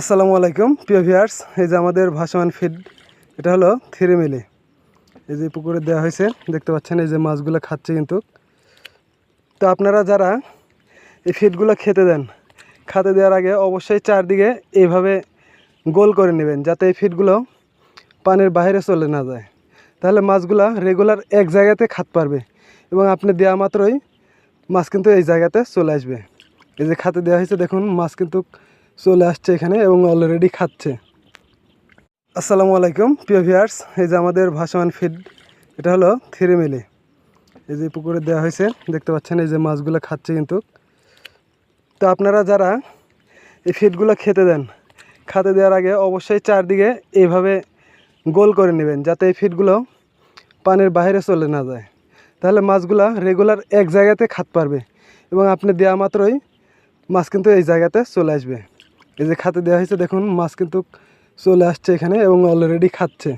আসসালামু আলাইকুম প্রিয় ভিউয়ার্স, এই যে আমাদের ভাসমান ফিড, এটা হলো 3 মিলি। এই যে পুকুরে দেওয়া হয়েছে, দেখতে পাচ্ছেন এই যে মাছগুলো খাচ্ছে কিন্তু। তো আপনারা যারা এই ফিডগুলো খেতে দেন, খেতে দেওয়ার আগে অবশ্যই চারদিকে এইভাবে গোল করে নেবেন, যাতে এই ফিডগুলো পানির বাইরে চলে না যায়। তাহলে মাছগুলো রেগুলার এক জায়গাতে খাতে পারবে এবং আপনি দেওয়া মাত্রই মাছ কিন্তু এই জায়গাতে চলে আসবে। এই যে খাতে দেওয়া হয়েছে, দেখুন মাছ কিন্তু চলে আসছে এখানে এবং অলরেডি খাচ্ছে। আসসালামু আলাইকুম প্রিয় ভিউয়ার্স, এই যে আমাদের ভাসমান ফিড, এটা হলো 3 মিলি। এই যে পুকুরে দেওয়া হয়েছে, দেখতে পাচ্ছেন এই যে মাছগুলো খাচ্ছে কিন্তু। তো আপনারা যারা এই ফিডগুলো খেতে দেন, খেতে দেওয়ার আগে অবশ্যই চারদিকে এইভাবে গোল করে নেবেন, যাতে এই ফিডগুলো পানির বাইরে চলে না যায়। তাহলে মাছগুলো রেগুলার এক জায়গাতে খাতে পারবে এবং আপনি দেওয়া মাত্রই মাছ কিন্তু এই জায়গাতে চলে আসবে। এই যে খাতে দেওয়া হয়েছে, দেখুন মাছ কিন্তু চলে আসছে এখানে এবং অলরেডি খাচ্ছে।